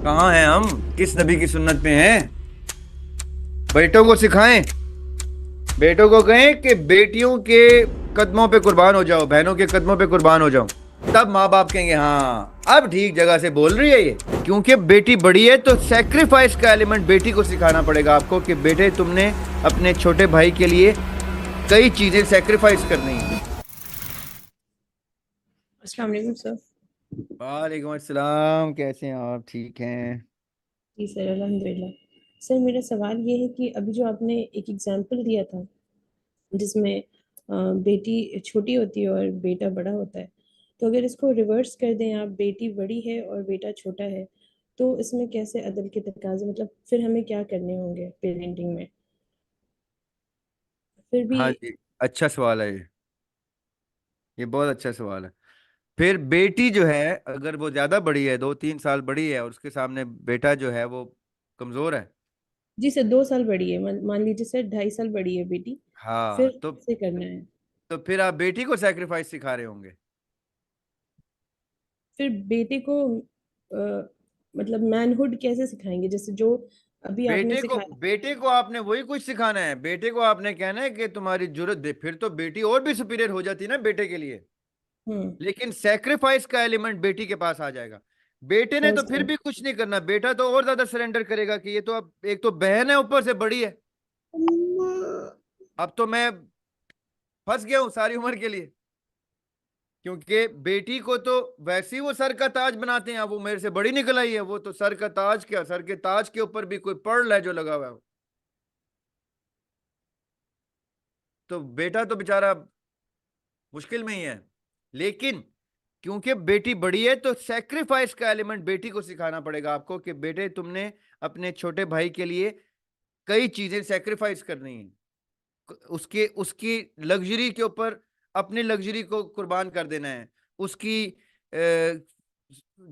कहाँ हैं हम? किस नबी की सुन्नत में हैं? बेटों को सिखाएं, बेटों को कहें कि बेटियों के कदमों पे कुर्बान हो जाओ, बहनों के कदमों पे कुर्बान हो जाओ। तब माँ बाप कहेंगे हाँ अब ठीक जगह से बोल रही है ये। क्योंकि बेटी बड़ी है तो सेक्रीफाइस का एलिमेंट बेटी को सिखाना पड़ेगा आपको कि बेटे तुमने अपने छोटे भाई के लिए कई चीजें सेक्रीफाइस करनी है। अस्सलाम वालेकुम सर। वालेकुम अस्सलाम, कैसे हैं आप? ठीक हैं? जी सर, अल्हम्दुलिल्लाह। सर, मेरा सवाल ये है कि अभी जो आपने एक एग्जांपल दिया था जिसमें बेटी छोटी होती है और बेटा बड़ा होता है, तो अगर इसको रिवर्स कर दें, आप बेटी बड़ी है और बेटा छोटा है, तो इसमें कैसे अदल के तकाज़े, मतलब फिर हमें क्या करने होंगे पेरेंटिंग में? फिर भी। हाँ जी, अच्छा सवाल है ये बहुत अच्छा सवाल है। फिर बेटी जो है, अगर वो ज्यादा बड़ी है, 2-3 साल बड़ी है, और उसके सामने बेटा जो है वो कमजोर है। जी सर, 2 साल बड़ी है, मान लीजिए सर 2.5 साल बड़ी है बेटी। हाँ फिर तो कैसे करना है? तो फिर आप बेटी को सैक्रिफाइस सिखा रहे होंगे। फिर बेटे को मतलब मैनहुड कैसे सिखाएंगे, जैसे जो अभी आपने सिखाया। बेटे को आपने वही कुछ सिखाना है। बेटे को आपने कहना है कि तुम्हारी जरूरत दे, फिर तो बेटी और भी सुपीरियर हो जाती है ना बेटे के लिए। हम्म। लेकिन सेक्रीफाइस का एलिमेंट बेटी के पास आ जाएगा। बेटे ने और तो फिर सर। भी कुछ नहीं करना, बेटा तो और ज्यादा सरेंडर करेगा कि ये तो अब एक तो बहन है ऊपर से बड़ी है, अब तो मैं फंस गया हूं सारी उम्र के लिए। क्योंकि बेटी को तो वैसे ही वो सर का ताज बनाते हैं, अब वो मेरे से बड़ी निकल आई है, वो तो सर का ताज क्या, सर के ताज के ऊपर भी कोई पर्ल है जो लगा हुआ है। तो बेटा तो बेचारा मुश्किल में ही है। लेकिन क्योंकि बेटी बड़ी है तो सेक्रीफाइस का एलिमेंट बेटी को सिखाना पड़ेगा आपको कि बेटे तुमने अपने छोटे भाई के लिए कई चीजें सेक्रीफाइस करनी है। उसके उसकी लग्जरी के ऊपर अपनी लग्जरी को कुर्बान कर देना है। उसकी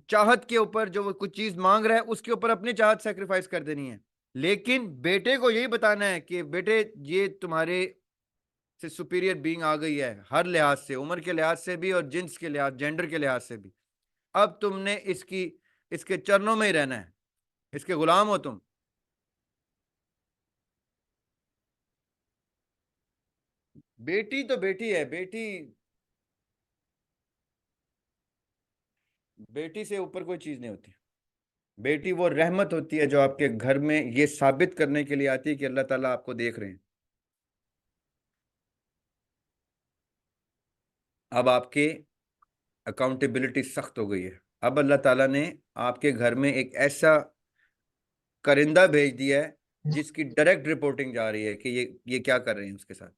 चाहत के ऊपर जो वो कुछ चीज मांग रहा है उसके ऊपर अपनी चाहत सेक्रीफाइस कर देनी है। लेकिन बेटे को यही बताना है कि बेटे ये तुम्हारे से सुपीरियर बीइंग आ गई है, हर लिहाज से, उम्र के लिहाज से भी और जिन्स के लिहाज, जेंडर के लिहाज से भी। अब तुमने इसकी इसके चरणों में ही रहना है, इसके गुलाम हो तुम। बेटी तो बेटी है, बेटी बेटी से ऊपर कोई चीज नहीं होती। बेटी वो रहमत होती है जो आपके घर में ये साबित करने के लिए आती है कि अल्लाह ताला आपको देख रहे हैं। अब आपके अकाउंटेबिलिटी सख्त हो गई है। अब अल्लाह ताला ने आपके घर में एक ऐसा करिंदा भेज दिया है जिसकी डायरेक्ट रिपोर्टिंग जा रही है कि ये क्या कर रहे हैं उसके साथ।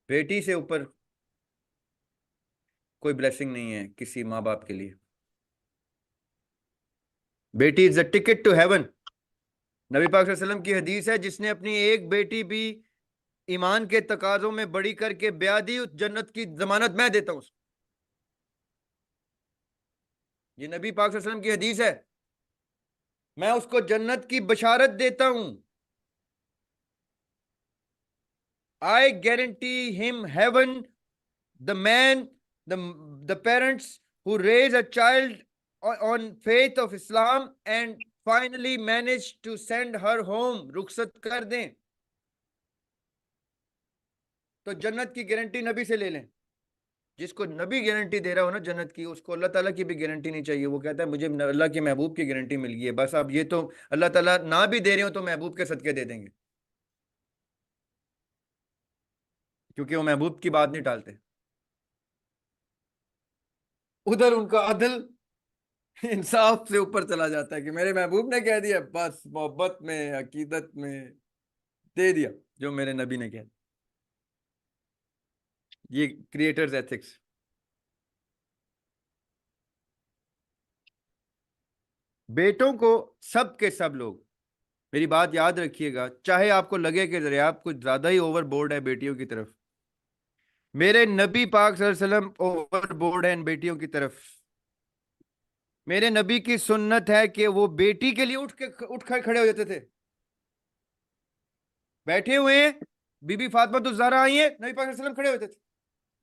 बेटी से ऊपर कोई ब्लेसिंग नहीं है किसी माँ बाप के लिए। बेटी is a ticket to heaven. नबी पाक सल्लल्लाहु अलैहि वसल्लम की हदीस है, जिसने अपनी एक बेटी भी ईमान के तकाजों में बड़ी करके ब्याह दी, उस जन्नत की जमानत मैं देता हूं उसको। ये नबी पाक सल्लल्लाहु अलैहि वसल्लम की हदीस है। मैं उसको जन्नत की बशारत देता हूं। I guarantee him heaven. The man, the parents who raise a child on faith of Islam and finally manage to send her home, रुखसत कर दें, तो जन्नत की गारंटी नबी से ले लें। जिसको नबी गारंटी दे रहा हो ना जन्नत की, उसको अल्लाह ताला की भी गारंटी नहीं चाहिए। वो कहता है मुझे अल्लाह के महबूब की गारंटी मिल गई है, बस अब ये तो अल्लाह ताला ना भी दे रहे हो तो महबूब के सदके दे देंगे। क्योंकि वो महबूब की बात नहीं टालते। उधर उनका अदल इंसाफ से ऊपर चला जाता है कि मेरे महबूब ने कह दिया, बस मोहब्बत में, अकीदत में दे दिया जो मेरे नबी ने कह दिया। ये क्रिएटर्स एथिक्स। बेटों को सब के सब लोग, मेरी बात याद रखिएगा, चाहे आपको लगे कि जरा आप कुछ ज्यादा ही ओवर बोर्ड है बेटियों की तरफ, मेरे नबी पाक सल्लल्लाहु अलैहि वसल्लम ओवर बोर्ड है इन बेटियों की तरफ। मेरे नबी की सुन्नत है कि वो बेटी के लिए उठ कर खड़े हो जाते थे। बैठे हुए हैं, बीबी फातिमा तो ज़हरा आई है, नबी पाक सल्लल्लाहु अलैहि वसल्लम खड़े होते थे।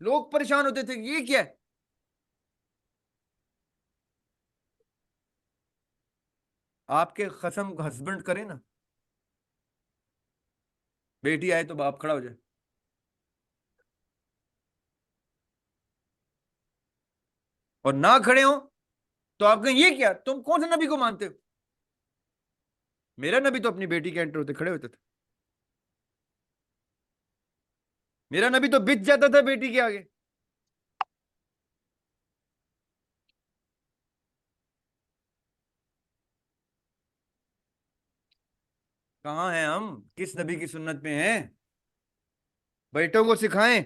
लोग परेशान होते थे कि ये क्या है। आपके कसम हस्बैंड करे ना, बेटी आए तो बाप खड़ा हो जाए। और ना खड़े हो तो आप कहें ये क्या, तुम कौन से नबी को मानते हो? मेरा नबी तो अपनी बेटी के एंटर होते खड़े होते थे। मेरा नबी तो बिछ जाता था बेटी के आगे। कहाँ हैं हम, किस नबी की सुन्नत में हैं? बेटों को सिखाएं,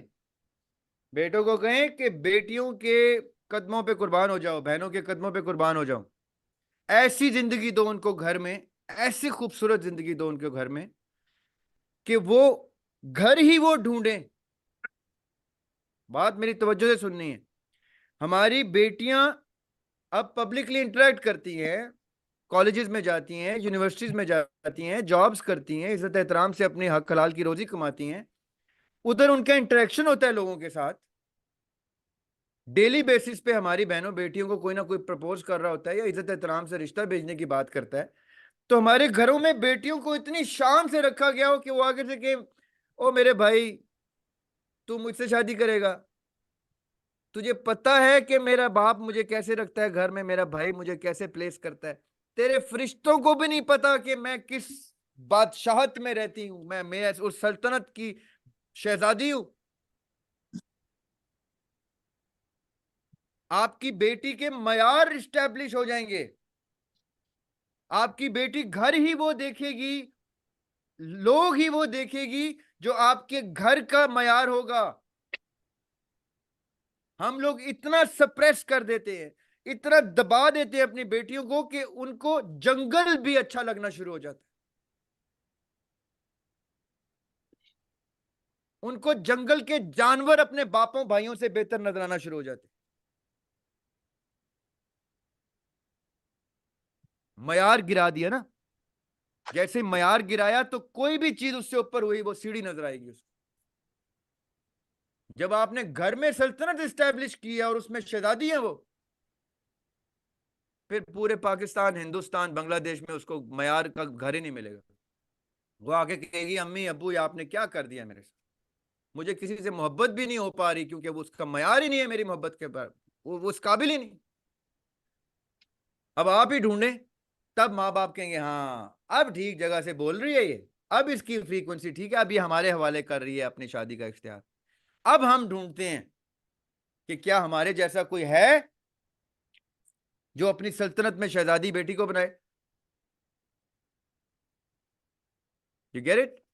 बेटों को कहें कि बेटियों के कदमों पे कुर्बान हो जाओ, बहनों के कदमों पे कुर्बान हो जाओ। ऐसी जिंदगी दो उनको घर में, ऐसी खूबसूरत जिंदगी दो उनको घर में कि वो घर ही वो ढूंढें। बात मेरी तवज्जो से सुननी है। हमारी बेटियां अब पब्लिकली इंटरेक्ट करती हैं, कॉलेजेस में जाती हैं, यूनिवर्सिटीज में जाती हैं, जॉब्स करती हैं, इज्जत एहतराम से अपनी हक हलाल की रोजी कमाती हैं। उधर उनका इंटरेक्शन होता है लोगों के साथ। डेली बेसिस पे हमारी बहनों बेटियों को कोई ना कोई प्रपोज कर रहा होता है या इज्जत एहतराम से रिश्ता भेजने की बात करता है। तो हमारे घरों में बेटियों को इतनी शान से रखा गया हो कि वो आगे से कि ओ मेरे भाई, तू मुझसे शादी करेगा? तुझे पता है कि मेरा बाप मुझे कैसे रखता है घर में, मेरा भाई मुझे कैसे प्लेस करता है? तेरे फरिश्तों को भी नहीं पता कि मैं किस बादशाहत में रहती हूं, मैं उस सल्तनत की शहजादी हूं। आपकी बेटी के मयार इस्टेब्लिश हो जाएंगे। आपकी बेटी घर ही वो देखेगी, लोग ही वो देखेगी जो आपके घर का मयार होगा। हम लोग इतना सप्रेस कर देते हैं, इतना दबा देते हैं अपनी बेटियों को कि उनको जंगल भी अच्छा लगना शुरू हो जाता है। उनको जंगल के जानवर अपने बापों भाइयों से बेहतर नजर आना शुरू हो जाते हैं। मयार गिरा दिया ना, जैसे मयार गिराया तो कोई भी चीज उससे ऊपर हुई वो सीढ़ी नजर आएगी उसको। जब आपने घर में सल्तनत स्टैब्लिश की है और उसमें शहजादी है वो, फिर पूरे पाकिस्तान, हिंदुस्तान, बांग्लादेश में उसको मयार का घर ही नहीं मिलेगा। वो आके कहेगी अम्मी अब्बू ये आपने क्या कर दिया मेरे साथ, मुझे किसी से मोहब्बत भी नहीं हो पा रही क्योंकि वो उसका मयार ही नहीं है मेरी मोहब्बत के बाद, वो उस काबिल ही नहीं। अब आप ही ढूंढें। तब माँ बाप कहेंगे हाँ अब ठीक जगह से बोल रही है ये, अब इसकी फ्रीक्वेंसी ठीक है, अब ये हमारे हवाले कर रही है अपनी शादी का इख्तियार। अब हम ढूंढते हैं कि क्या हमारे जैसा कोई है जो अपनी सल्तनत में शहजादी बेटी को बनाए। You get it?